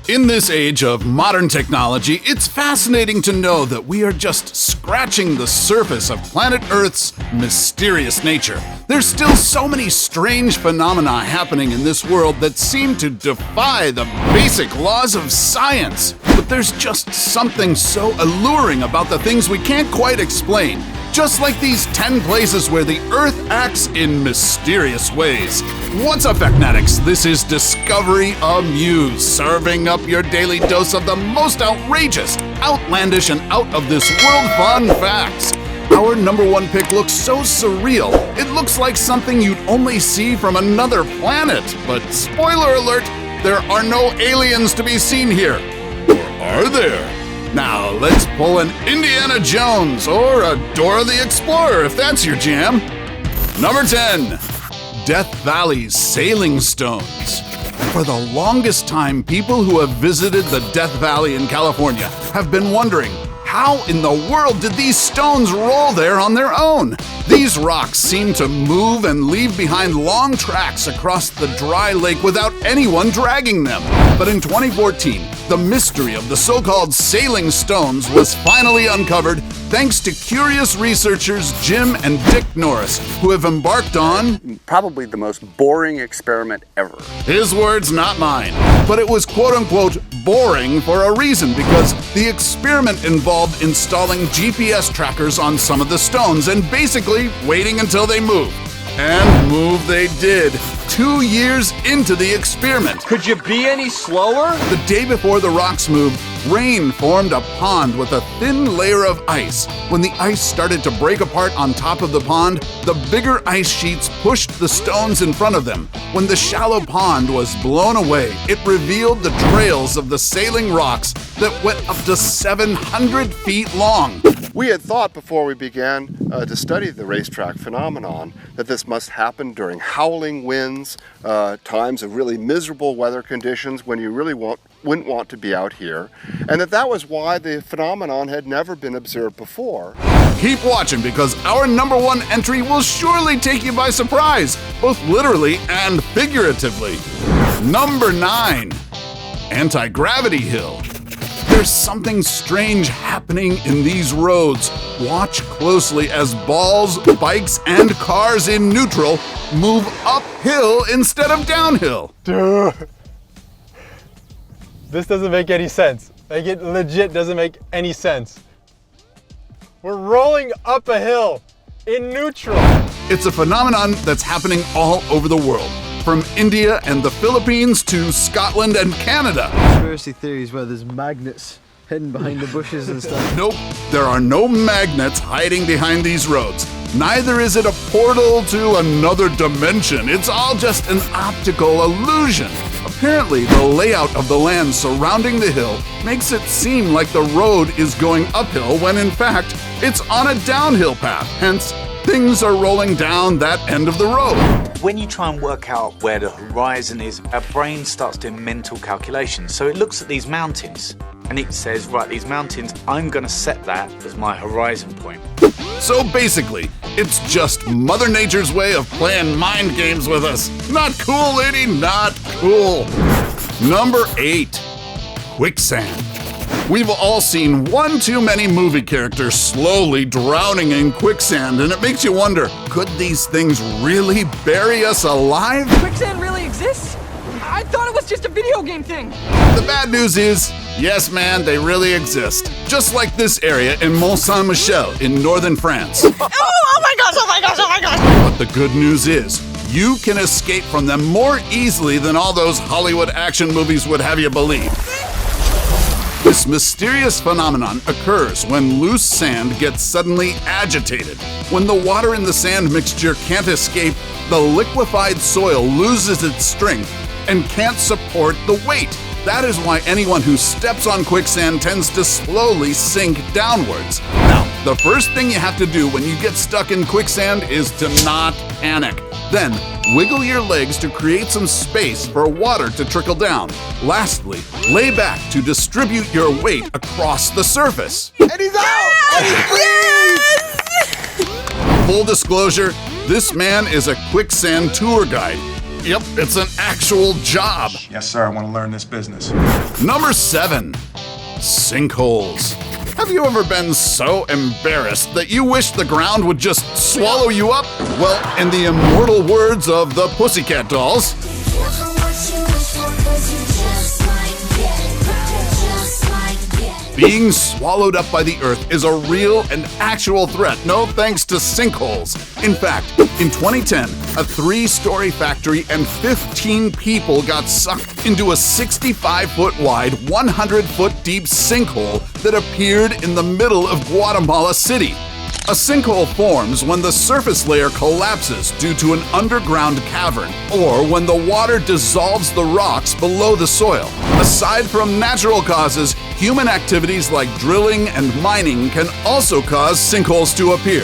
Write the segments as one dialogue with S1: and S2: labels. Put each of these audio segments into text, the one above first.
S1: In this age of modern technology, it's fascinating to know that we are just scratching the surface of planet Earth's mysterious nature. There's still so many strange phenomena happening in this world that seem to defy the basic laws of science. But there's just something so alluring about the things we can't quite explain. Just like these 10 places where the Earth acts in mysterious ways. What's up, Eknatics? This is Discovery Amuse, serving up your daily dose of the most outrageous, outlandish, and out-of-this-world fun facts. Our number one pick looks so surreal, it looks like something you'd only see from another planet. But spoiler alert, there are no aliens to be seen here. Or are there? Now, let's pull an Indiana Jones or a Dora the Explorer if that's your jam. Number 10. Death Valley's Sailing Stones. For the longest time, people who have visited the Death Valley in California have been wondering, how in the world did these stones roll there on their own? These rocks seem to move and leave behind long tracks across the dry lake without anyone dragging them. But in 2014, the mystery of the so-called sailing stones was finally uncovered thanks to curious researchers Jim and Dick Norris, who have embarked on
S2: probably the most boring experiment ever.
S1: His words, not mine. But it was quote-unquote boring for a reason, because the experiment involved installing GPS trackers on some of the stones and basically waiting until they moved. And move they did. 2 years into the experiment.
S3: Could you be any slower?
S1: The day before the rocks moved, rain formed a pond with a thin layer of ice. When the ice started to break apart on top of the pond, the bigger ice sheets pushed the stones in front of them. When the shallow pond was blown away, it revealed the trails of the sailing rocks that went up to 700 feet long.
S4: We had thought before we began to study the racetrack phenomenon that this must happen during howling winds, times of really miserable weather conditions when you really wouldn't want to be out here, and that was why the phenomenon had never been observed before.
S1: Keep watching, because our number one entry will surely take you by surprise, both literally and figuratively. Number 9. Anti-Gravity Hill. There's something strange happening in these roads. Watch closely as balls, bikes, and cars in neutral move uphill instead of downhill.
S5: Dude. This doesn't make any sense. Like, it legit doesn't make any sense. We're rolling up a hill in neutral.
S1: It's a phenomenon that's happening all over the world. From India and the Philippines to Scotland and Canada.
S6: Conspiracy theories where there's magnets hidden behind the bushes and stuff.
S1: Nope, there are no magnets hiding behind these roads. Neither is it a portal to another dimension. It's all just an optical illusion. Apparently, the layout of the land surrounding the hill makes it seem like the road is going uphill when in fact, it's on a downhill path. Hence, things are rolling down that end of the road.
S7: When you try and work out where the horizon is, our brain starts doing mental calculations. So it looks at these mountains and it says, right, these mountains, I'm gonna set that as my horizon point.
S1: So basically, it's just Mother Nature's way of playing mind games with us. Not cool, lady, not cool. Number 8. Quicksand. We've all seen one too many movie characters slowly drowning in quicksand, and it makes you wonder, could these things really bury us alive?
S8: Quicksand really exists? I thought it was just a video game thing.
S1: The bad news is, yes man, they really exist. Just like this area in Mont Saint-Michel in northern France.
S8: Oh my gosh, oh my gosh, oh my gosh!
S1: But the good news is, you can escape from them more easily than all those Hollywood action movies would have you believe. This mysterious phenomenon occurs when loose sand gets suddenly agitated. When the water in the sand mixture can't escape, the liquefied soil loses its strength and can't support the weight. That is why anyone who steps on quicksand tends to slowly sink downwards. Now, the first thing you have to do when you get stuck in quicksand is to not panic. Then, wiggle your legs to create some space for water to trickle down. Lastly, lay back to distribute your weight across the surface.
S4: And he's out! And he's free!
S1: Full disclosure, this man is a quicksand tour guide. Yep, it's an actual job.
S9: Yes, sir, I want to learn this business.
S1: Number 7. Sinkholes. Have you ever been so embarrassed that you wish the ground would just swallow you up? Well, in the immortal words of the Pussycat Dolls, being swallowed up by the earth is a real and actual threat, no thanks to sinkholes. In fact, in 2010, a 3-story factory and 15 people got sucked into a 65-foot wide, 100-foot deep sinkhole that appeared in the middle of Guatemala City. A sinkhole forms when the surface layer collapses due to an underground cavern, or when the water dissolves the rocks below the soil. Aside from natural causes, human activities like drilling and mining can also cause sinkholes to appear.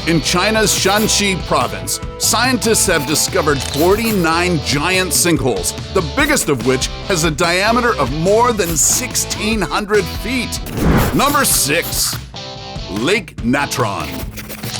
S1: In China's Shanxi province, scientists have discovered 49 giant sinkholes, the biggest of which has a diameter of more than 1,600 feet. Number 6. Lake Natron.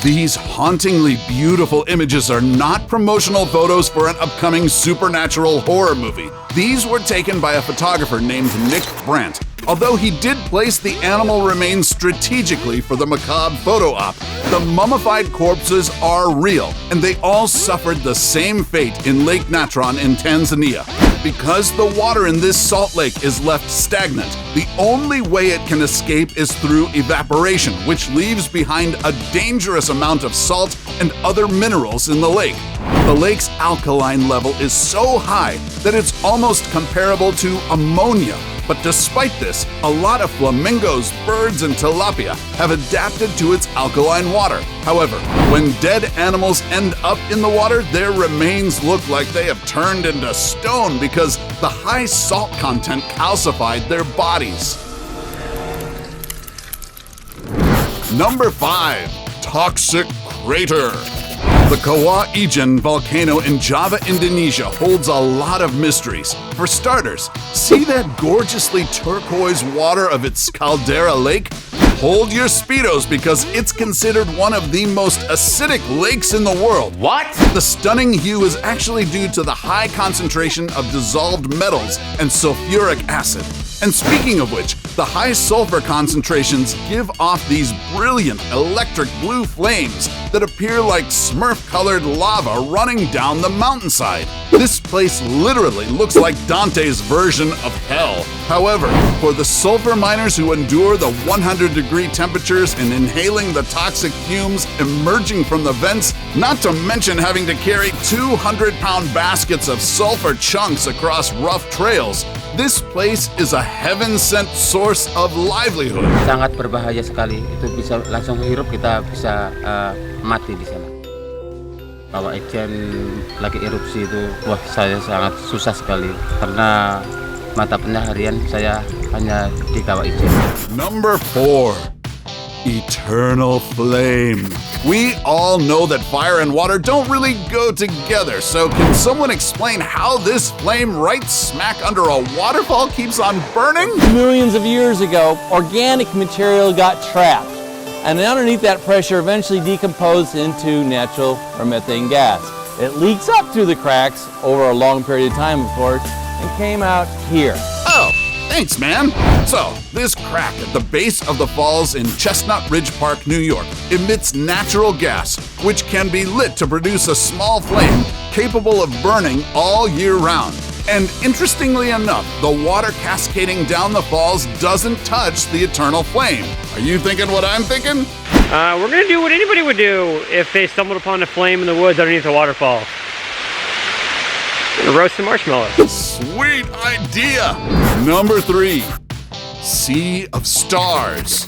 S1: These hauntingly beautiful images are not promotional photos for an upcoming supernatural horror movie. These were taken by a photographer named Nick Brandt. Although he did place the animal remains strategically for the macabre photo op, the mummified corpses are real, and they all suffered the same fate in Lake Natron in Tanzania. Because the water in this salt lake is left stagnant, the only way it can escape is through evaporation, which leaves behind a dangerous amount of salt and other minerals in the lake. The lake's alkaline level is so high that it's almost comparable to ammonia. But despite this, a lot of flamingos, birds, and tilapia have adapted to its alkaline water. However, when dead animals end up in the water, their remains look like they have turned into stone because the high salt content calcified their bodies. Number 5. Toxic Crater. The Kawah Ijen volcano in Java, Indonesia holds a lot of mysteries. For starters, see that gorgeously turquoise water of its caldera lake? Hold your Speedos because it's considered one of the most acidic lakes in the world.
S3: What?
S1: The stunning hue is actually due to the high concentration of dissolved metals and sulfuric acid. And speaking of which, the high sulfur concentrations give off these brilliant electric blue flames that appear like Smurf-colored lava running down the mountainside. This place literally looks like Dante's version of hell. However, for the sulfur miners who endure the 100-degree temperatures and inhaling the toxic fumes emerging from the vents, not to mention having to carry 200-pound baskets of sulfur chunks across rough trails, this place is a heaven-sent source of livelihood.
S10: Sangat berbahaya sekali. Itu bisa langsung hirup, kita bisa mati di sana. Kawah Ijen lagi erupsi itu, wah saya sangat susah sekali karena mata pencaharian saya hanya di Kawah Ijen.
S1: Number 4. Eternal flame. We all know that fire and water don't really go together, so can someone explain how this flame right smack under a waterfall keeps on burning?
S11: Millions of years ago, organic material got trapped, and underneath that pressure eventually decomposed into natural or methane gas. It leaks up through the cracks over a long period of time, of course, and came out here.
S1: Oh, thanks, man. So, this crack at the base of the falls in Chestnut Ridge Park, New York, emits natural gas, which can be lit to produce a small flame capable of burning all year round. And interestingly enough, the water cascading down the falls doesn't touch the eternal flame. Are you thinking what I'm thinking?
S12: We're gonna do what anybody would do if they stumbled upon a flame in the woods underneath a waterfall. Roast some marshmallows.
S1: Sweet idea! Number 3. Sea of Stars.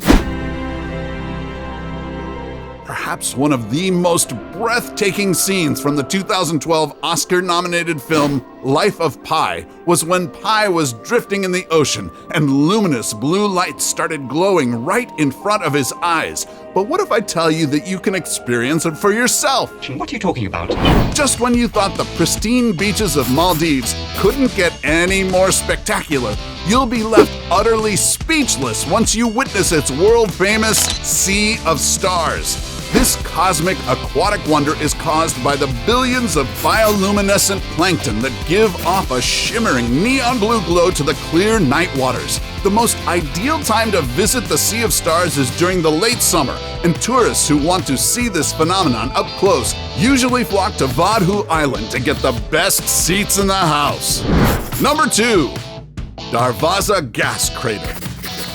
S1: Perhaps one of the most breathtaking scenes from the 2012 Oscar-nominated film Life of Pi was when Pi was drifting in the ocean and luminous blue light started glowing right in front of his eyes. But what if I tell you that you can experience it for yourself?
S13: What are you talking about?
S1: Just when you thought the pristine beaches of Maldives couldn't get any more spectacular, you'll be left utterly speechless once you witness its world-famous Sea of Stars. This cosmic aquatic wonder is caused by the billions of bioluminescent plankton that give off a shimmering neon blue glow to the clear night waters. The most ideal time to visit the Sea of Stars is during the late summer, and tourists who want to see this phenomenon up close usually flock to Vadhu Island to get the best seats in the house. Number 2. Darvasa Gas Crater.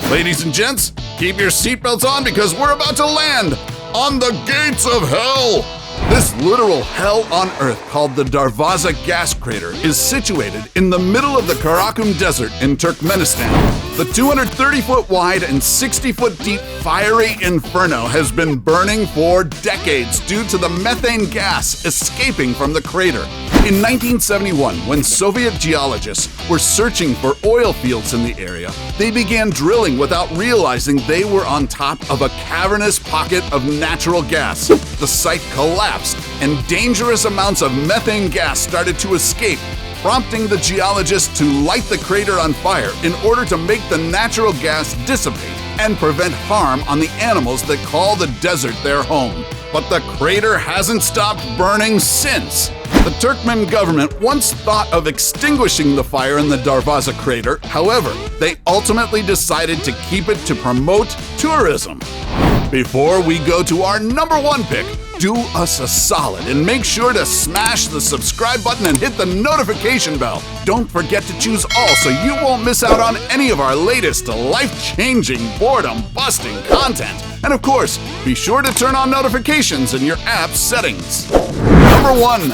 S1: Ladies and gents, keep your seatbelts on because we're about to land on the gates of hell! This literal hell on Earth, called the Darvasa Gas Crater, is situated in the middle of the Karakum Desert in Turkmenistan. The 230-foot wide and 60-foot deep fiery inferno has been burning for decades due to the methane gas escaping from the crater. In 1971, when Soviet geologists were searching for oil fields in the area, they began drilling without realizing they were on top of a cavernous pocket of natural gas. The site collapsed, and dangerous amounts of methane gas started to escape, prompting the geologists to light the crater on fire in order to make the natural gas dissipate and prevent harm on the animals that call the desert their home. But the crater hasn't stopped burning since. The Turkmen government once thought of extinguishing the fire in the Darvasa crater. However, they ultimately decided to keep it to promote tourism. Before we go to our number 1 pick, do us a solid and make sure to smash the subscribe button and hit the notification bell. Don't forget to choose all so you won't miss out on any of our latest life-changing, boredom-busting content. And of course, be sure to turn on notifications in your app's settings. Number 1.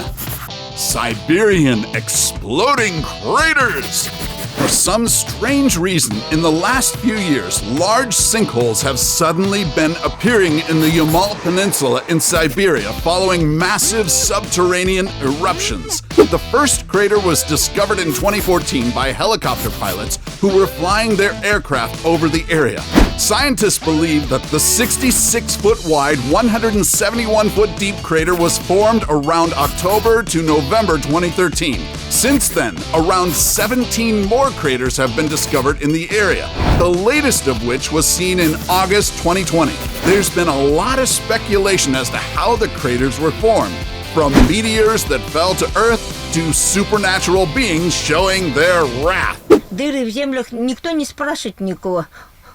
S1: Siberian exploding craters. For some strange reason, in the last few years, large sinkholes have suddenly been appearing in the Yamal Peninsula in Siberia following massive subterranean eruptions. The first crater was discovered in 2014 by helicopter pilots who were flying their aircraft over the area. Scientists believe that the 66-foot wide, 171-foot deep crater was formed around October to November 2013. Since then, around 17 more craters have been discovered in the area, the latest of which was seen in August 2020. There's been a lot of speculation as to how the craters were formed, from meteors that fell to Earth to supernatural beings showing their wrath.
S13: Дыры в землях никто не спрашивает никого.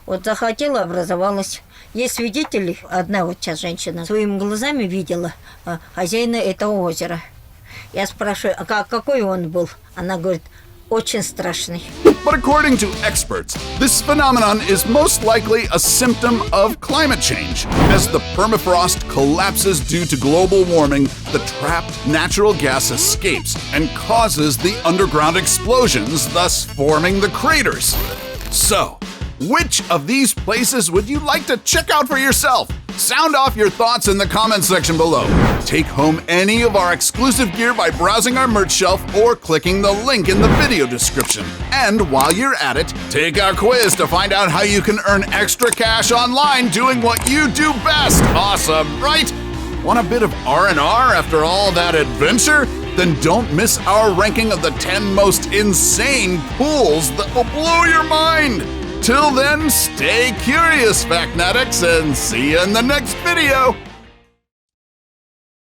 S13: Вот захотела, образовалась. Есть свидетели, одна вот сейчас женщина своими глазами видела хозяина этого озера. Я спрашиваю, а какой он был? Она говорит, очень страшный.
S1: But according to experts, this phenomenon is most likely a symptom of climate change. As the permafrost collapses due to global warming, the trapped natural gas escapes and causes the underground explosions, thus forming the craters. So, which of these places would you like to check out for yourself? Sound off your thoughts in the comment section below. Take home any of our exclusive gear by browsing our merch shelf or clicking the link in the video description. And while you're at it, take our quiz to find out how you can earn extra cash online doing what you do best. Awesome, right? Want a bit of R&R after all that adventure? Then don't miss our ranking of the 10 most insane pools that will blow your mind. Till then, stay curious, Factnatics, and see you in the next video!